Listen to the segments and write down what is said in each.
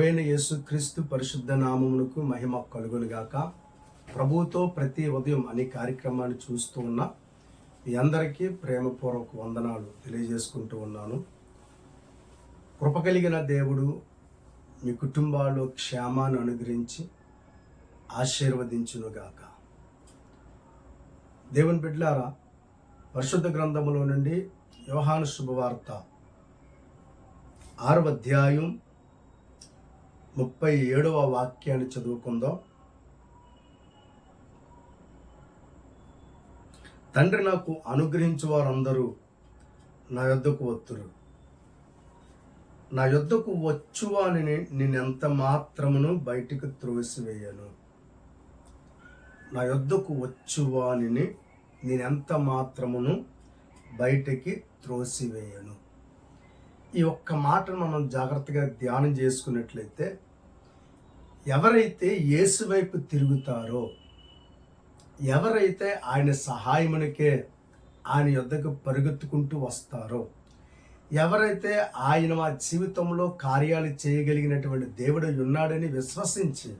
ప్రభువైన యేసుక్రీస్తు పరిశుద్ధ నామమునకు మహిమ కలుగునుగాక. ప్రభువుతో ప్రతి ఉదయం అనే కార్యక్రమాన్ని చూస్తూ ఉన్న మీ అందరికీ ప్రేమపూర్వక వందనాలు తెలియజేసుకుంటూ ఉన్నాను. కృప కలిగిన దేవుడు మీ కుటుంబాల్లో క్షేమాన్ని అనుగ్రహించి ఆశీర్వదించునుగాక. దేవుని బిడ్డలారా, పరిశుద్ధ గ్రంథములో నుండి యోహాను శుభవార్త 6వ అధ్యాయం 37వ వాక్యాన్ని చదువుకుందాం. తండ్రి నాకు అనుగ్రహించు వారందరూ నా యొద్దకు వత్తురు, నా యొద్దకు వచ్చువాని నేనెంత మాత్రమును బయటికి త్రోసివేయను. నా యొద్దకు వచ్చువాని నేనెంత మాత్రమును బయటికి త్రోసివేయను. ఈ ఒక్క మాటను మనం జాగ్రత్తగా ధ్యానం చేసుకున్నట్లయితే, ఎవరైతే యేసు వైపు తిరుగుతారో, ఎవరైతే ఆయన సహాయమునికే ఆయన యొద్దకు పరుగెత్తుకుంటూ వస్తారో, ఎవరైతే ఆయన మా జీవితంలో కార్యాలు చేయగలిగినటువంటి దేవుడు ఉన్నాడని విశ్వసించి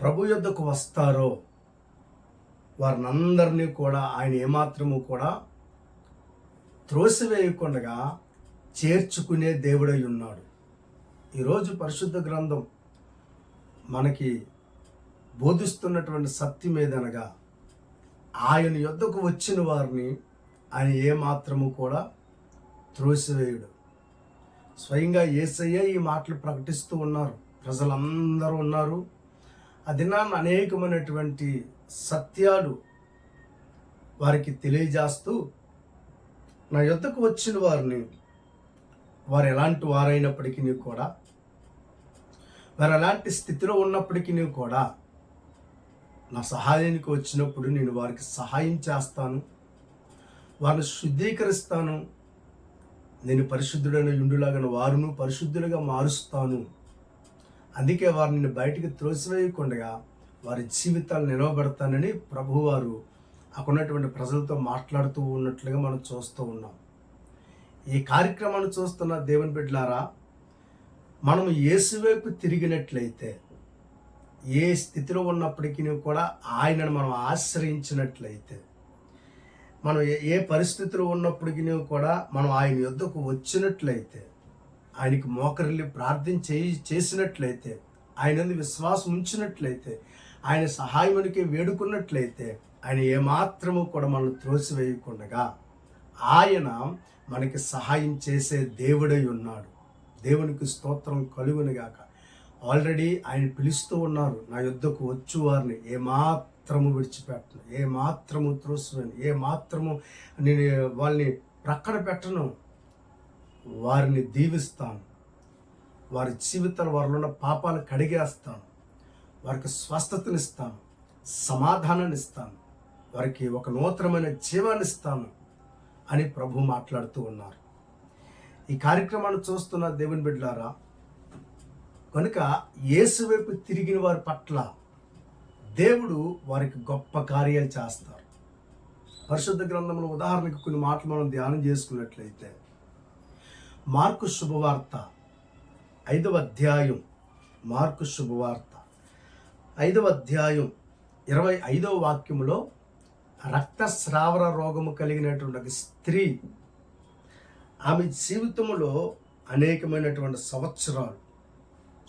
ప్రభు యొద్దకు వస్తారో, వారినందరినీ కూడా ఆయన ఏమాత్రము కూడా త్రోసివేయకుండా చేర్చుకునే దేవుడై ఉన్నాడు. ఈరోజు పరిశుద్ధ గ్రంథం మనకి బోధిస్తున్నటువంటి సత్యం ఏదనగా, ఆయన యొద్దకు వచ్చిన వారిని ఆయన ఏమాత్రము కూడా త్రోసివేయుడు. స్వయంగా యేసయ్య ఈ మాటలు ప్రకటిస్తూ ఉన్నారు. ప్రజలందరూ ఉన్నారు. ఆ దినాన్ని అనేకమైనటువంటి సత్యాలు వారికి తెలియజేస్తూ, నా యొద్దకు వచ్చిన వారిని వారు ఎలాంటి వారైనప్పటికీ కూడా, వారు ఎలాంటి స్థితిలో ఉన్నప్పటికీ కూడా, నా సహాయానికి వచ్చినప్పుడు నేను వారికి సహాయం చేస్తాను, వారిని శుద్ధీకరిస్తాను, నేను పరిశుద్ధుడైన యుండులాగా వారును పరిశుద్ధులుగా మారుస్తాను. అందుకే వారిని బయటికి త్రోసివేయకుండా వారి జీవితాలు నిలవబెడతానని ప్రభువారు అక్కడున్నటువంటి ప్రజలతో మాట్లాడుతూ ఉన్నట్లుగా మనం చూస్తూ ఉన్నాం. ఈ కార్యక్రమాన్ని చూస్తున్న దేవుని బిడ్డలారా, మనం యేసు వైపు తిరిగినట్లయితే, ఏ స్థితిలో ఉన్నప్పటికీ కూడా ఆయనను మనం ఆశ్రయించినట్లయితే, మనం ఏ పరిస్థితిలో ఉన్నప్పటికీ కూడా మనం ఆయన యొద్దకు వచ్చినట్లయితే, ఆయనకి మోకరిల్లి ప్రార్థన చేసినట్లయితే, ఆయన విశ్వాసం ఉంచినట్లయితే, ఆయన సహాయమునికి వేడుకున్నట్లయితే, ఆయన ఏమాత్రము కూడా మనల్ని త్రోసివేయకుండా ఆయన మనకి సహాయం చేసే దేవుడై ఉన్నాడు. దేవునికి స్తోత్రం కలుగునుగాక. ఆల్రెడీ ఆయన పిలుస్తూ ఉన్నారు, నా యొద్దకు వచ్చు వారిని ఏమాత్రము విడిచిపెట్టను, ఏమాత్రము త్రోసివేయను, ఏమాత్రము నేను వాళ్ళని ప్రక్కన పెట్టను, వారిని దీవిస్తాను, వారి జీవితాలు వారిలో ఉన్న పాపాలు కడిగేస్తాను, వారికి స్వస్థతనిస్తాను, సమాధానాన్ని ఇస్తాను, వారికి ఒక నూతనమైన జీవాన్ని ఇస్తాను అని ప్రభు మాట్లాడుతూ ఉన్నారు. ఈ కార్యక్రమాన్ని చూస్తున్న దేవుని బిడ్డలారా, కనుక యేసు వైపు తిరిగిన వారి పట్ల దేవుడు వారికి గొప్ప కార్యాలు చేస్తారు. పరిశుద్ధ గ్రంథంలో ఉదాహరణకు కొన్ని మాటలు మనం ధ్యానం చేసుకున్నట్లయితే, మార్కు శుభవార్త 5వ అధ్యాయం, మార్కు శుభవార్త 5వ అధ్యాయం 25వ వాక్యములో, రక్తస్రావ రోగము కలిగినటువంటి ఒక స్త్రీ, ఆమె జీవితంలో అనేకమైనటువంటి సంవత్సరాలు,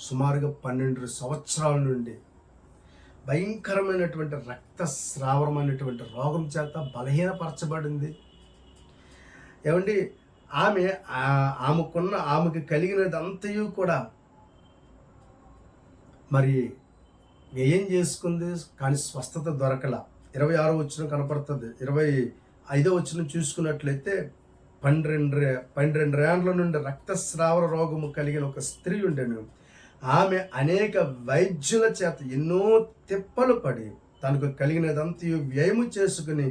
సుమారుగా 12 సంవత్సరాల నుండి భయంకరమైనటువంటి రక్తస్రావం అనేటువంటి రోగం చేత బలహీనపరచబడింది. ఏమండి, ఆమెకి కలిగినదంతయు కూడా మరి వ్యయం చేసుకుంది, కానీ స్వస్థత దొరకల. 26వ వచనం కనపడుతుంది. 25వ వచనం చూసుకున్నట్లయితే, 12 ఏండ్ల నుండి రక్తస్రావ రోగము కలిగిన ఒక స్త్రీ ఉండెను. ఆమె అనేక వైద్యుల చేత ఎన్నో తిప్పలు పడి తనకు కలిగినదంతయు వ్యయము చేసుకుని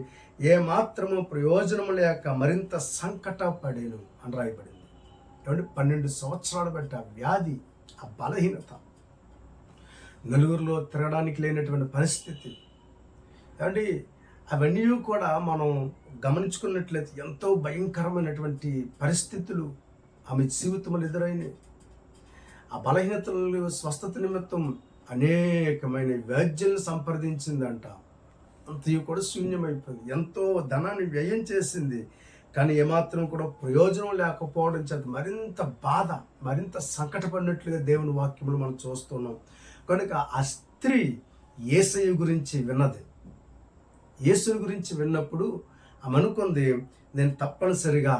ఏమాత్రము ప్రయోజనము లేక మరింత సంకటపడేను అని రాయబడింది. ఏమంటే 12 సంవత్సరాలు బట్టి ఆ వ్యాధి, ఆ బలహీనత, నలుగురిలో తిరగడానికి లేనటువంటి పరిస్థితి, ఏమంటే అవన్నీ కూడా మనం గమనించుకున్నట్లయితే ఎంతో భయంకరమైనటువంటి పరిస్థితులు ఆమె జీవితంలో ఎదురైనవి. ఆ బలహీనతలు స్వస్థత నిమిత్తం అనేకమైన వ్యాధ్యులను సంప్రదించిందంట. అంతయు కూడా శూన్యమైపోయింది. ఎంతో ధనాన్ని వ్యయం చేసింది, కానీ ఏమాత్రం కూడా ప్రయోజనం లేకపోవడం చేత మరింత బాధ, మరింత సంకటపడినట్లుగా దేవుని వాక్యములు మనం చూస్తున్నాం. కనుక ఆ స్త్రీ యేసయ్య గురించి విన్నది. యేసుని గురించి విన్నప్పుడు ఆమె అనుకుంది, నేను తప్పనిసరిగా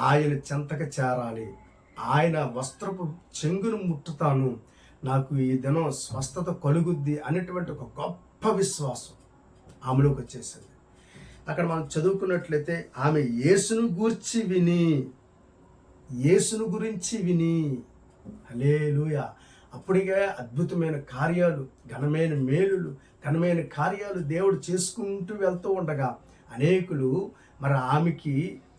ఆయన చెంతకు చేరాలి, ఆయన వస్త్రపు చెంగును ముట్టుతాను, నాకు ఈ దినం స్వస్థత కలుగుద్ది అనేటువంటి ఒక గొప్ప విశ్వాసం ఆమెలోకి వచ్చేసింది. అక్కడ మనం చదువుకున్నట్లయితే ఆమె యేసును గురించి విని హల్లెలూయా, అప్పటికే అద్భుతమైన కార్యాలు, ఘనమైన కార్యాలు దేవుడు చేసుకుంటూ వెళ్తూ ఉండగా అనేకులు మరి ఆమెకి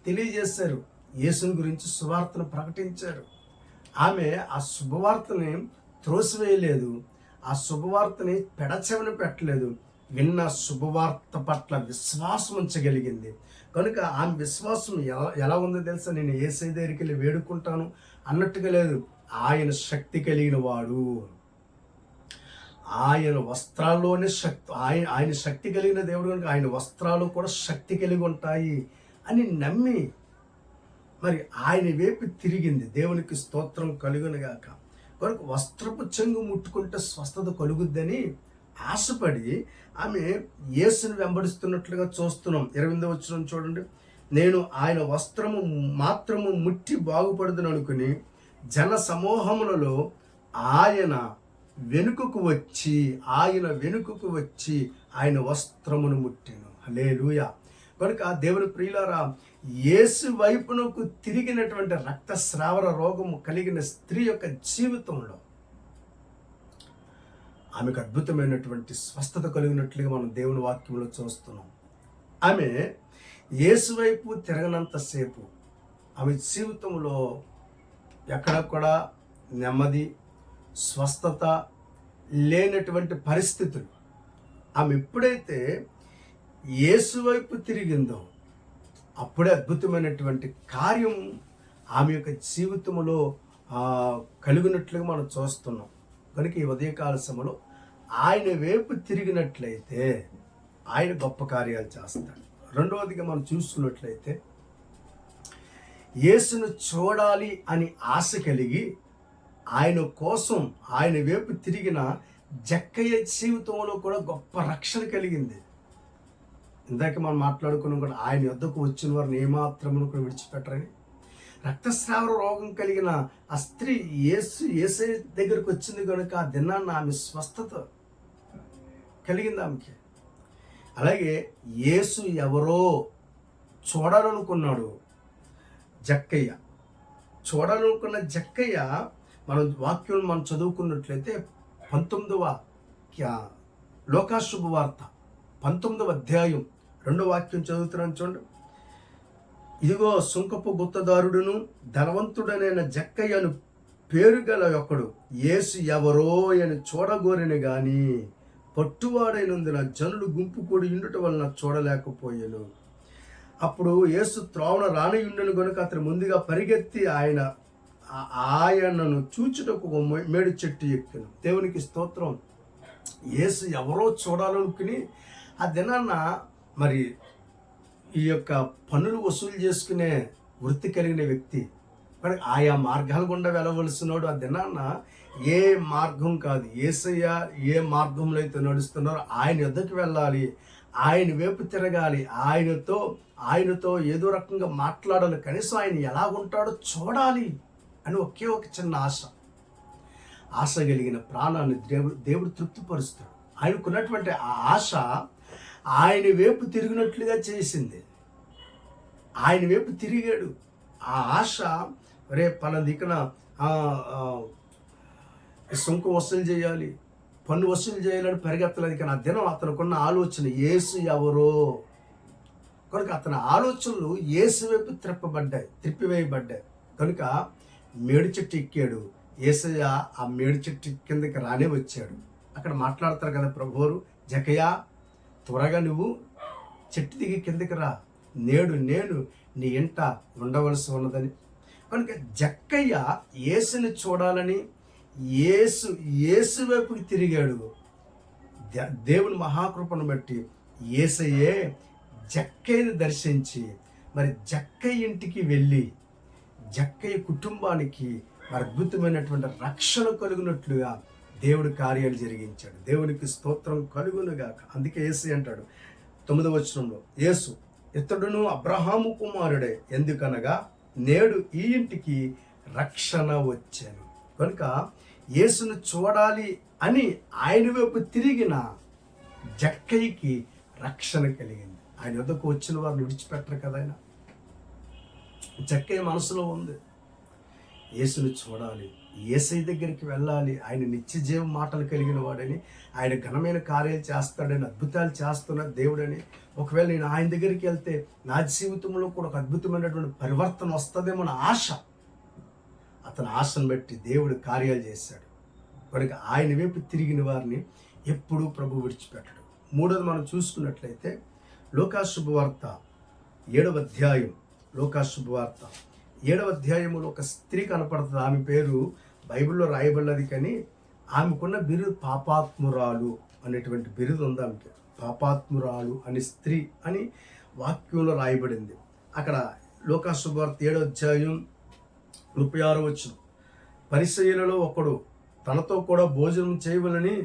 తెలియజేశారు, యేసుని గురించి సువార్తను ప్రకటించారు. ఆమె ఆ శుభవార్తని త్రోసివేయలేదు, ఆ శుభవార్తని పెడచెవిన పెట్టలేదు, విన్న శుభవార్త పట్ల విశ్వాసం ఉంచగలిగింది. కనుక ఆమె విశ్వాసం ఎలా ఉందో తెలుసా, నేను యేసయ్య దగ్గరికి వెళ్ళి వేడుకుంటాను అన్నట్టుగా లేదు. ఆయన శక్తి కలిగిన వాడు, ఆయన వస్త్రాల్లోనే శక్తి, ఆయన శక్తి కలిగిన దేవుడు కనుక ఆయన వస్త్రాలు కూడా శక్తి కలిగి ఉంటాయి అని నమ్మి మరి ఆయన వైపు తిరిగింది. దేవునికి స్తోత్రం కలుగునుగాక. కనుక వస్త్రపు చెంగు ముట్టుకుంటే స్వస్థత కలుగుద్దని ఆశపడి ఆమె యేసుని వెంబడిస్తున్నట్లుగా చూస్తున్నాం. 28వ వచనం చూడండి. నేను ఆయన వస్త్రము మాత్రము ముట్టి బాగుపడదును అనుకుని జన సమూహములలో ఆయన వెనుకకు వచ్చి ఆయన వస్త్రమును ముట్టెను. హల్లెలూయా. కనుక దేవుని ప్రియులారా, యేసు వైపునకు తిరిగినటువంటి రక్తస్రావ రోగము కలిగిన స్త్రీ యొక్క జీవితంలో ఆమెకు అద్భుతమైనటువంటి స్వస్థత కలిగినట్లుగా మనం దేవుని వాక్యంలో చూస్తున్నాం. ఆమె యేసు వైపు తిరగనంతసేపు ఆమె జీవితంలో ఎక్కడ కూడా నెమ్మది, స్వస్థత లేనటువంటి పరిస్థితులు. ఆమె ఎప్పుడైతే యేసు వైపు తిరిగిందో అప్పుడే అద్భుతమైనటువంటి కార్యం ఆమె యొక్క జీవితంలో కలిగినట్లుగా మనం చూస్తున్నాం. కనుక ఈ ఉదయకాల సమయంలో ఆయన వైపు తిరిగినట్లయితే ఆయన గొప్ప కార్యాలు చేస్తాడు. రెండవదిగా మనం చూసుకున్నట్లయితే యేసును చూడాలి అని ఆశ కలిగి ఆయన కోసం ఆయన వైపు తిరిగిన జక్కయ్య జీవితంలో కూడా గొప్ప రక్షణ కలిగింది. ఇందాక మనం మాట్లాడుకున్నాం కూడా, ఆయన యొద్దకు వచ్చిన వారిని ఏమాత్రమును కూడా విడిచిపెట్టరని. రక్తస్రావ రోగం కలిగిన ఆ స్త్రీ యేసయ్య దగ్గరకు వచ్చింది కనుక ఆ దినాన్న ఆమె స్వస్థత కలిగింది ఆమెకి. అలాగే యేసు ఎవరో చూడాలనుకున్నాడు జక్కయ్య. చూడాలనుకున్న జక్కయ్య మనం వాక్యం మనం చదువుకున్నట్లయితే 19వ లోకాశుభవార్త 19వ అధ్యాయం 2వ వాక్యం చదువుతున్నాను చూడండి. ఇదిగో సుంకపు గుత్తదారుడును ధనవంతుడనైన జక్కయ్యను పేరు గల ఒకడు యేసు ఎవరో అని చూడగోరిని గాని పట్టువాడైనందున జనులు గుంపు కూడి ఉండుట వలన చూడలేకపోయాను. అప్పుడు యేసు త్రోవన రానియుండెను గనుక అతను ముందుగా పరిగెత్తి ఆయనను చూచుటకు ఒక మేడు చెట్టు ఎక్కాను. దేవునికి స్తోత్రం. యేసు ఎవరో చూడాలనుకుని ఆ దినాన్న మరి ఈ యొక్క పన్నులు వసూలు చేసుకునే వృత్తి కలిగిన వ్యక్తి, మరి ఆయా మార్గాల గుండా వెళ్ళవలసినోడు ఆ దినాన్న ఏ మార్గం కాదు, యేసయ్య ఏ మార్గంలో అయితే నడుస్తున్నారో ఆయన యొద్దకు వెళ్ళాలి, ఆయన వైపు తిరగాలి, ఆయనతో ఏదో రకంగా మాట్లాడాలి, కనీసం ఆయన ఎలా ఉంటాడో చూడాలి అని ఒకే ఒక చిన్న ఆశ కలిగిన ప్రాణాన్ని దేవుడు తృప్తిపరుస్తాడు. ఆయనకున్నటువంటి ఆ ఆశ ఆయన వైపు తిరిగినట్లుగా చేసింది. ఆయన వైపు తిరిగాడు. ఆ ఆశ పలానా దిక్కున సుంకం వసూలు చేయాలి, పన్ను వసూలు చేయాలని పరిగెత్తలేదు. కానీ ఆ దినం అతనుకున్న ఆలోచన యేసు ఎవరో కనుక అతని ఆలోచనలు యేసు వైపు త్రిప్పివేయబడ్డాయి. కనుక మేడు చెట్టు ఎక్కాడు. యేసయ్య ఆ మేడు చెట్టు కిందకి రానే వచ్చాడు. అక్కడ మాట్లాడతారు కదా ప్రభువారు, జక్కయ్య త్వరగా నువ్వు చెట్టు దిగి కిందకి రా, నేడు నేను నీ ఇంట ఉండవలసి ఉన్నదని. కనుక జక్కయ్య యేసుని చూడాలని, యేసు యేసు వైపుకి తిరిగాడు. దేవుని మహాకృపను బట్టి యేసయ్యే జక్కయ్యను దర్శించి మరి జక్కయ్య ఇంటికి వెళ్ళి జక్కయ్య కుటుంబానికి మరి అద్భుతమైనటువంటి రక్షణ కలుగునట్లుగా దేవుడు కార్యాలు జరిగించాడు. దేవునికి స్తోత్రం కలుగునుగాక. అందుకే యేసు అంటాడు 9వ వచనంలో, యేసు ఇతడును అబ్రహాము కుమారుడే, ఎందుకనగా నేడు ఈ ఇంటికి రక్షణ వచ్చాను. కనుక యేసును చూడాలి అని ఆయన వైపు తిరిగిన జక్కయ్యకి రక్షణ కలిగింది. ఆయన వద్దకు వచ్చిన వారిని విడిచిపెట్టరు కదా. ఆయన జక్కయ్య మనసులో ఉంది, యేసును చూడాలి, యేసయ్య దగ్గరికి వెళ్ళాలి, ఆయన నిత్య జీవ మాటలు కలిగిన వాడని, ఆయన ఘనమైన కార్యాలు చేస్తాడని, అద్భుతాలు చేస్తున్న దేవుడని, ఒకవేళ నేను ఆయన దగ్గరికి వెళ్తే నా జీవితంలో కూడా ఒక అద్భుతమైనటువంటి పరివర్తన వస్తుందేమో అన్న ఆశ. అతని ఆశను బట్టి దేవుడు కార్యాలు చేశాడు. కనుక ఆయన వైపు తిరిగిన వారిని ఎప్పుడూ ప్రభు విడిచిపెట్టడు. మూడోది మనం చూసుకున్నట్లయితే లూకా శుభవార్త 7వ అధ్యాయం, లూకా శుభవార్త 7వ అధ్యాయంలో ఒక స్త్రీ కనపడుతుంది. ఆమె పేరు బైబిల్లో రాయబడినది, కానీ ఆమెకున్న బిరుదు పాపాత్మురాలు అనేటువంటి బిరుదు ఉంది ఆమెకి. పాపాత్మురాలు అనే స్త్రీ అని వాక్యంలో రాయబడింది. అక్కడ లూకా శుభవార్త 7వ అధ్యాయం 36వ వచనం, పరిసయ్యులలో ఒకడు తనతో కూడా భోజనం చేయవలని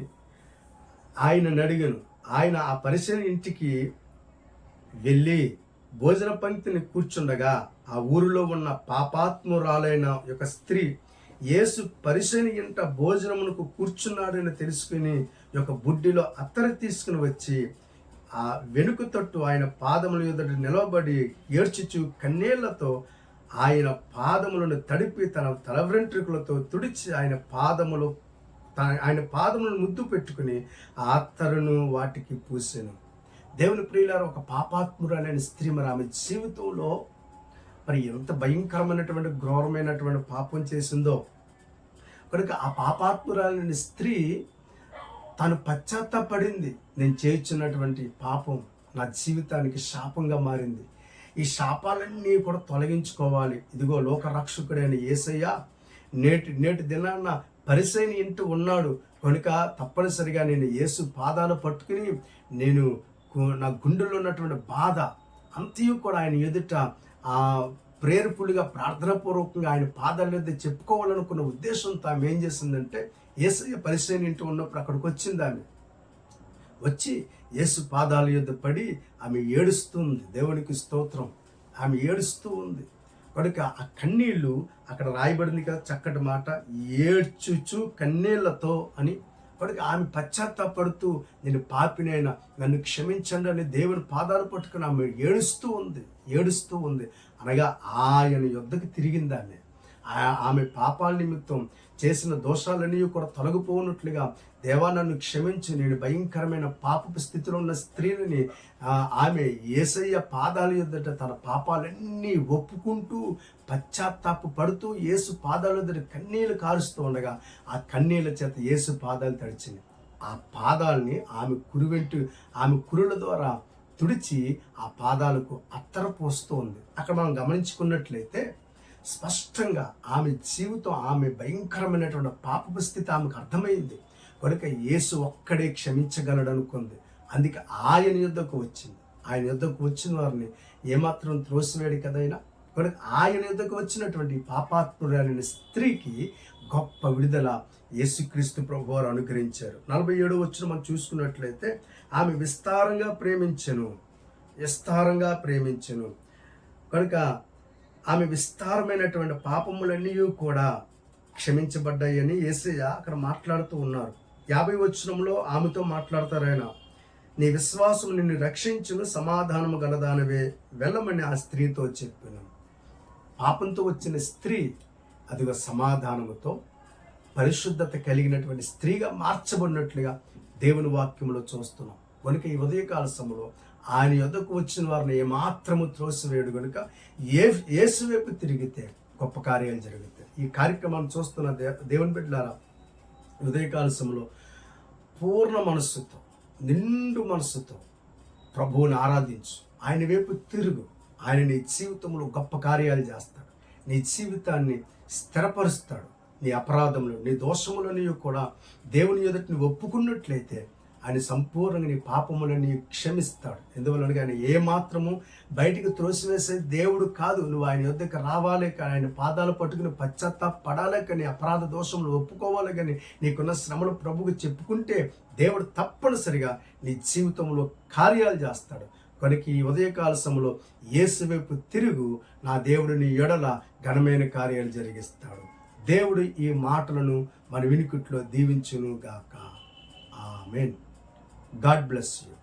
ఆయనను అడిగాను. ఆయన ఆ పరిసయ్యుని ఇంటికి వెళ్ళి భోజన పంక్తిని కూర్చుండగా ఆ ఊరిలో ఉన్న పాపాత్మురాలైన ఒక స్త్రీ యేసు పరిసయ్యుని ఇంట భోజనమునకు కూర్చున్నాడని తెలుసుకుని ఒక బుడ్డిలో అత్తరు తీసుకుని వచ్చి ఆ వెనుక తట్టు ఆయన పాదముల ఎదుట నిలబడి ఏడ్చుచు కన్నీళ్లతో ఆయన పాదములను తడిపి తన తల వెంట్రుకలతో తుడిచి ఆయన పాదములను ముద్దు పెట్టుకుని ఆ అత్తరును వాటికి పూసెను. దేవుని ప్రియులారా, ఒక పాపాత్మురాలైన స్త్రీ మరి ఆమె జీవితంలో మరి ఎంత భయంకరమైనటువంటి ఘోరమైనటువంటి పాపం చేసిందో. కనుక ఆ పాపాత్మురాలైన స్త్రీ తను పశ్చాత్తాపడింది. నేను చేయించున్నటువంటి పాపం నా జీవితానికి శాపంగా మారింది, ఈ శాపాలన్నీ కూడా తొలగించుకోవాలి. ఇదిగో లోకరక్షకుడైన యేసయ్య నేటి దినాన్న పరిసయ్యుని ఇంటి ఉన్నాడు కనుక తప్పనిసరిగా నేను యేసు పాదాలు పట్టుకుని నేను నా గుండెలో ఉన్నటువంటి బాధ అంతయు కూడా ఆయన ఎదుట ప్రేరపులుగా ప్రార్థనాపూర్వకంగా ఆయన పాదాల మీద చెప్పుకోవాలనుకున్న ఉద్దేశంతో ఆమె ఏం చేసిందంటే, యేసయ్య పరిసయ్యుని ఇంటి ఉన్నప్పుడు అక్కడికి వచ్చింది. ఆమె వచ్చి యేసు పాదాల యొద్ద పడి ఆమె ఏడుస్తుంది. దేవునికి స్తోత్రం. ఆమె ఏడుస్తూ ఉంది. కనుక ఆ కన్నీళ్ళు అక్కడ రాయబడింది కదా, చక్కటి మాట, ఏడ్చుచు కన్నీళ్లతో అని. కనుక ఆమె పశ్చాత్తాపడుతూ నేను పాపినైనా నన్ను క్షమించండి అని దేవుని పాదాలు పట్టుకుని ఆమె ఏడుస్తూ ఉంది. అనగా ఆయన యొద్దకు తిరిగింది ఆమె. ఆమె పాపాల నిమిత్తం చేసిన దోషాలన్నీ కూడా తొలగిపోనట్లుగా, దేవా నన్ను క్షమించి, నేను భయంకరమైన పాపపు స్థితిలో ఉన్న స్త్రీలని ఆమె యేసయ్య పాదాల యొద్దట తన పాపాలన్నీ ఒప్పుకుంటూ పశ్చాత్తాప పడుతూ యేసు పాదాల యొద్దట కన్నీళ్లు కారుస్తూ ఉండగా ఆ కన్నీళ్ళ చేత యేసు పాదాలు తడిచింది. ఆ పాదాలని ఆమె కురుల ద్వారా తుడిచి ఆ పాదాలకు అత్తర పోస్తూ ఉంది. అక్కడ మనం గమనించుకున్నట్లయితే స్పష్టంగా ఆమె జీవితం, ఆమె భయంకరమైనటువంటి పాపపు స్థితి ఆమెకు అర్థమైంది. కనుక యేసు ఒక్కడే క్షమించగలడు అనుకుంది. అందుకే ఆయన యుద్ధకు వచ్చింది. ఆయన యుద్ధకు వచ్చిన వారిని ఏమాత్రం త్రోసివేడి కదైనా. కనుక ఆయన యుద్ధకు వచ్చినటువంటి పాపాత్మురాలైన స్త్రీకి గొప్ప విడుదల యేసుక్రీస్తు ప్రభు వారు అనుగ్రహించారు. 47వ వచనం మనం చూసుకున్నట్లయితే, ఆమె విస్తారంగా ప్రేమించెను. కనుక ఆమె విస్తారమైనటువంటి పాపములన్నీ కూడా క్షమించబడ్డాయని యేసయ్య అక్కడ మాట్లాడుతూ ఉన్నారు. 50వ వచనంలో ఆమెతో మాట్లాడతారు ఆయన, నీ విశ్వాసం నిన్ను రక్షించును, సమాధానము గలదానవే, వెళ్ళమని ఆ స్త్రీతో చెప్పాను. పాపంతో వచ్చిన స్త్రీ అదిగో సమాధానముతో పరిశుద్ధత కలిగినటువంటి స్త్రీగా మార్చబడినట్లుగా దేవుని వాక్యంలో చూస్తున్నాం. కనుక ఈ ఉదయకాల సమయంలో ఆయన యొద్దకు వచ్చిన వారిని ఏమాత్రము త్రోసివేయడు. కనుక యేసు వైపు తిరిగితే గొప్ప కార్యాలు జరుగుతాయి. ఈ కార్యక్రమాన్ని చూస్తున్న దేవుని బిడ్డలారా, ఉదయకాల సమయంలో పూర్ణ మనస్సుతో, నిండు మనస్సుతో ప్రభువుని ఆరాధించు, ఆయన వైపు తిరుగు. ఆయన నీ జీవితంలో గొప్ప కార్యాలు చేస్తాడు, నీ జీవితాన్ని స్థిరపరుస్తాడు. నీ అపరాధములు నీ దోషములని కూడా దేవుని ఎదుట నువ్వు ఒప్పుకున్నట్లయితే ఆయన సంపూర్ణంగా నీ పాపములని క్షమిస్తాడు. ఎందువలనగా ఆయన ఏ మాత్రము బయటికి త్రోసివేసే దేవుడు కాదు. నువ్వు ఆయన యొద్దకు రావాలి కానీ, ఆయన పాదాలు పట్టుకుని పశ్చాత్తాపడాలి కానీ, అపరాధ దోషములు ఒప్పుకోవాలి కానీ, నీకున్న శ్రమలు ప్రభువుకు చెప్పుకుంటే దేవుడు తప్పనిసరిగా నీ జీవితంలో కార్యాలు చేస్తాడు. కనుక ఈ ఉదయకాల సమయంలో యేసు వైపు తిరుగు, నా దేవుడు నీ ఎడల ఘనమైన కార్యాలు జరిగిస్తాడు. దేవుడు ఈ మాటలను మన వినికిట్లో దీవించును గాక. ఆమేన్. God bless you.